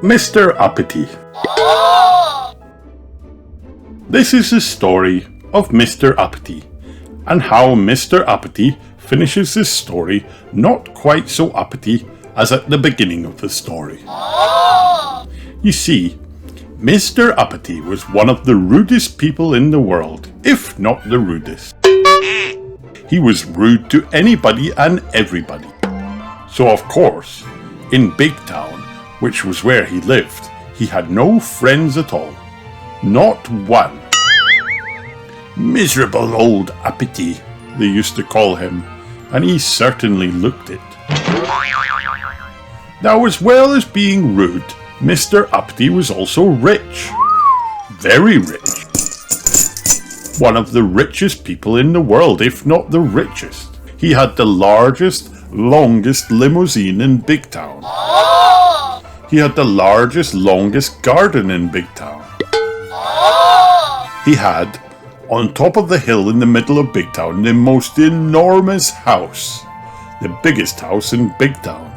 Mr Uppity. This is the story of Mr Uppity, and how Mr Uppity finishes his story not quite so uppity as at the beginning of the story. You see, Mr Uppity was one of the rudest people in the world, if not the rudest. He was rude to anybody and everybody. So of course, in Big Town, which was where he lived, he had no friends at all. Not one. Miserable old Uppity, they used to call him, and he certainly looked it. Now, as well as being rude, Mr Uppity was also rich. Very rich. One of the richest people in the world, if not the richest. He had the largest, longest limousine in Big Town. He had the largest, longest garden in Big Town. He had, on top of the hill in the middle of Big Town, the most enormous house. The biggest house in Big Town.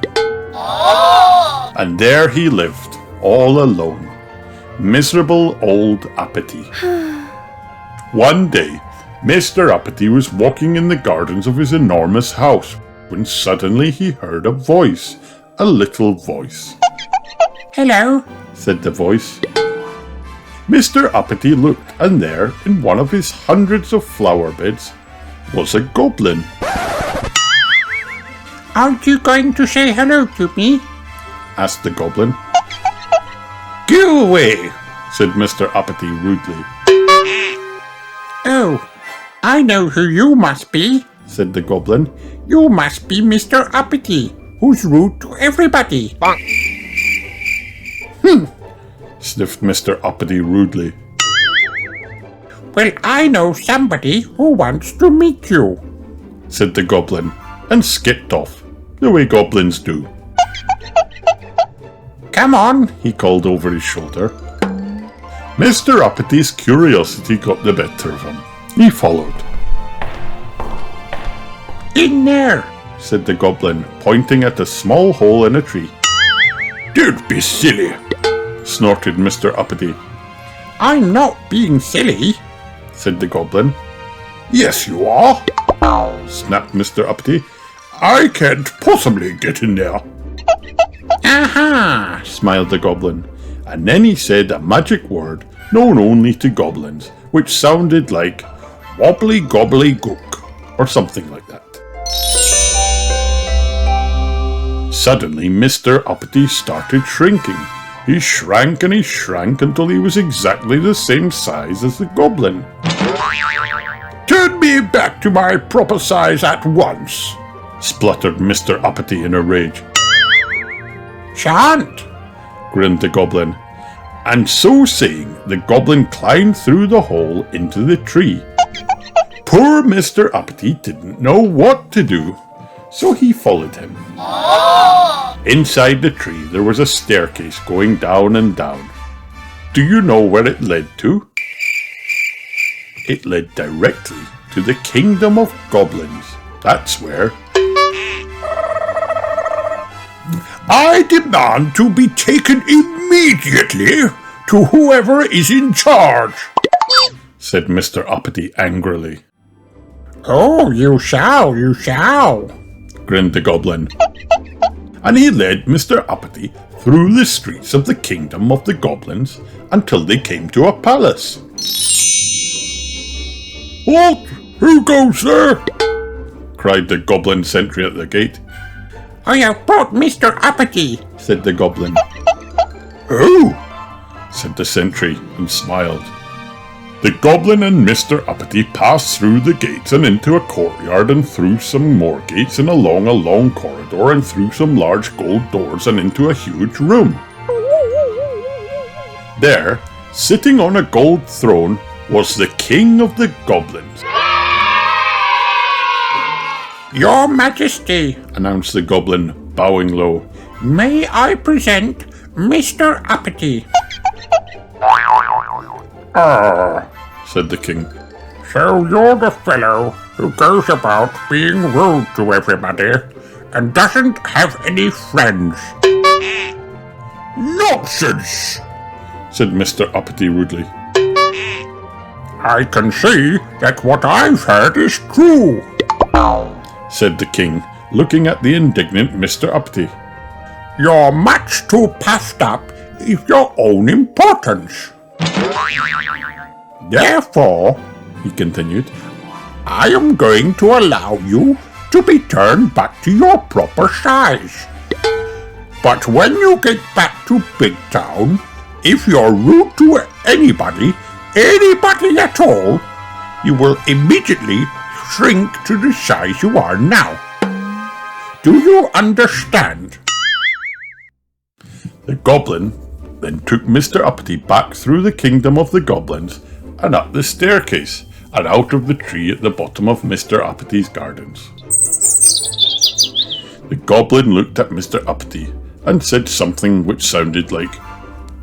And there he lived, all alone. Miserable old Uppity. One day, Mr Uppity was walking in the gardens of his enormous house, when suddenly he heard a voice. A little voice. "Hello," said the voice. Mr Uppity looked, and there, in one of his hundreds of flower beds, was a goblin. "Aren't you going to say hello to me?" asked the goblin. "Go away," said Mr Uppity rudely. "Oh, I know who you must be," said the goblin. "You must be Mr Uppity, who's rude to everybody." Sniffed Mr Uppity rudely. "Well, I know somebody who wants to meet you," said the goblin, and skipped off, the way goblins do. "Come on," he called over his shoulder. Mr Uppity's curiosity got the better of him. He followed. "In there," said the goblin, pointing at a small hole in a tree. "Don't be silly," snorted Mr Uppity. "I'm not being silly," said the goblin. "Yes, you are," snapped Mr Uppity. "I can't possibly get in there." "Aha!" smiled the goblin, and then he said a magic word known only to goblins, which sounded like wobbly gobbly gook, or something like that. Suddenly Mr Uppity started shrinking. He shrank and he shrank until he was exactly the same size as the goblin. "Turn me back to my proper size at once," spluttered Mr Uppity in a rage. "Shan't," grinned the goblin. And so saying, the goblin climbed through the hole into the tree. Poor Mr Uppity didn't know what to do, so he followed him. Inside the tree there was a staircase going down and down. Do you know where it led to? It led directly to the kingdom of goblins. That's where. "I demand to be taken immediately to whoever is in charge," said Mr Uppity angrily. "Oh, you shall, grinned the goblin. And he led Mr Uppity through the streets of the kingdom of the goblins until they came to a palace. "Halt! Who goes there?" cried the goblin sentry at the gate. "I have brought Mr Uppity," said the goblin. "Oh!" said the sentry and smiled. The goblin and Mr Uppity passed through the gates and into a courtyard and through some more gates and along a long corridor and through some large gold doors and into a huge room. There, sitting on a gold throne, was the king of the goblins. "Your Majesty," announced the goblin, bowing low, "may I present Mr Uppity?" said the king. "So you're the fellow who goes about being rude to everybody and doesn't have any friends?" Nonsense, said Mr. Uppity rudely. I can see that what I've heard is true, said the king, looking at the indignant Mr. Uppity. You're much too puffed up with your own importance. Therefore, he continued, I am going to allow you to be turned back to your proper size. But when you get back to Big Town, if you're rude to anybody at all, you will immediately shrink to the size you are now. Do you understand? The goblin then took Mr. Uppity back through the kingdom of the goblins and up the staircase and out of the tree at the bottom of Mr. Uppity's gardens. The goblin looked at Mr. Uppity and said something which sounded like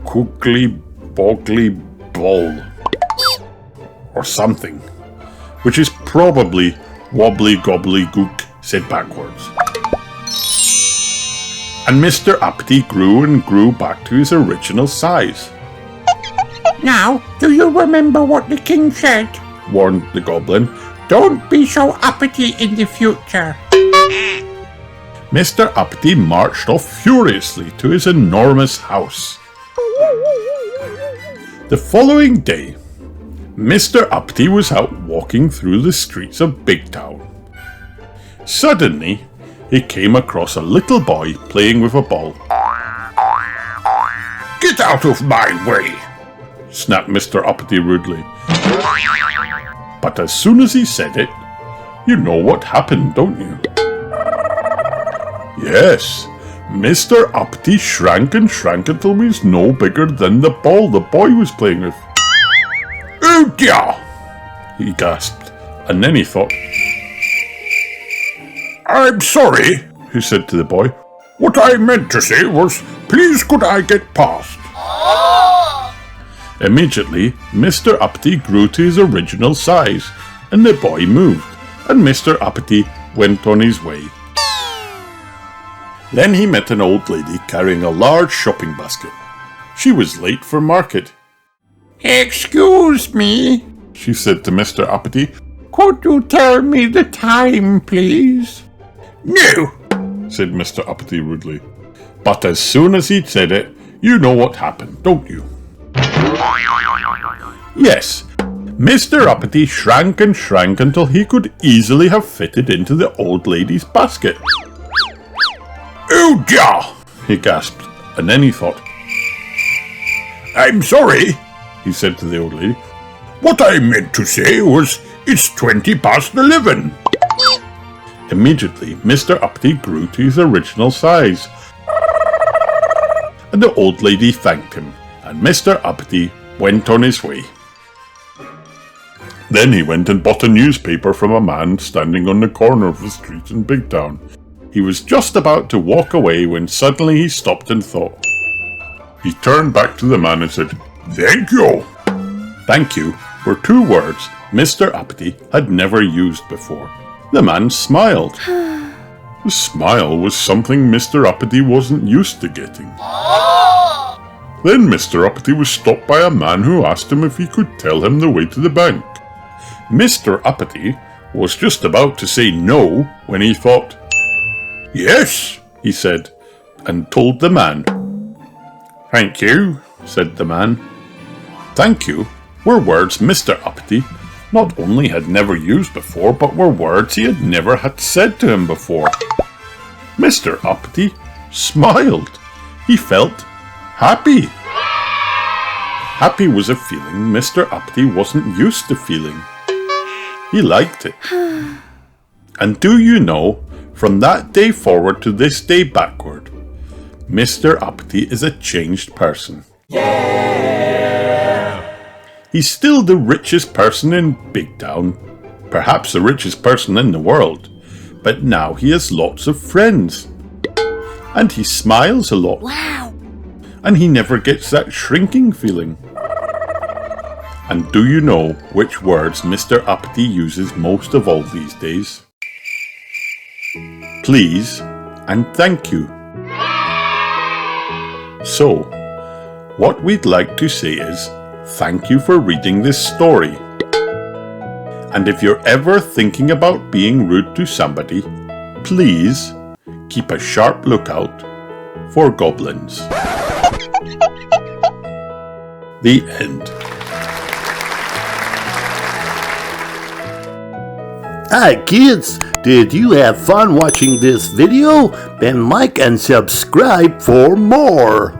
"Coogly boggly ball" or something, which is probably "wobbly gobbly gook" said backwards. And Mr. Uppity grew and grew back to his original size. Now, do you remember what the king said? Warned the goblin. Don't be so uppity in the future. Mr. Uppity marched off furiously to his enormous house. The following day, Mr. Uppity was out walking through the streets of Big Town. Suddenly, he came across a little boy playing with a ball. Get out of my way, snapped Mr. Uppity rudely. But as soon as he said it, you know what happened, don't you? Yes, Mr. Uppity shrank and shrank until he was no bigger than the ball the boy was playing with. Oh dear, he gasped, and then he thought, I'm sorry, he said to the boy. What I meant to say was, please could I get past? Immediately, Mr. Uppity grew to his original size, and the boy moved, and Mr. Uppity went on his way. Then he met an old lady carrying a large shopping basket. She was late for market. Excuse me, she said to Mr. Uppity. Could you tell me the time, please? No, said Mr. Uppity rudely. But as soon as he'd said it, you know what happened, don't you? Yes, Mr. Uppity shrank and shrank until he could easily have fitted into the old lady's basket. Oh dear, he gasped, and then he thought, I'm sorry, he said to the old lady. What I meant to say was, it's 11:20. Immediately, Mr. Uppity grew to his original size, and the old lady thanked him, and Mr. Uppity went on his way. Then he went and bought a newspaper from a man standing on the corner of the street in Big Town. He was just about to walk away when suddenly he stopped and thought. He turned back to the man and said, Thank you. Thank you were two words Mr. Uppity had never used before. The man smiled. The smile was something Mr. Uppity wasn't used to getting. Then Mr. Uppity was stopped by a man who asked him if he could tell him the way to the bank. Mr. Uppity was just about to say no when he thought, Yes, he said, and told the man. Thank you, said the man. Thank you were words Mr. Uppity not only had never used before, but were words he had never had said to him before. Mr. Uppity smiled. He felt happy. Happy was a feeling Mr. Uppity wasn't used to feeling. He liked it. And do you know, from that day forward to this day backward, Mr. Uppity is a changed person. He's still the richest person in Big Town, perhaps the richest person in the world, but now he has lots of friends. And he smiles a lot. Wow! And he never gets that shrinking feeling. And do you know which words Mr. Uppity uses most of all these days? Please and thank you. So, what we'd like to say is thank you for reading this story. And if you're ever thinking about being rude to somebody, please keep a sharp lookout for goblins. The end. Hi kids, did you have fun watching this video? Then like and subscribe for more.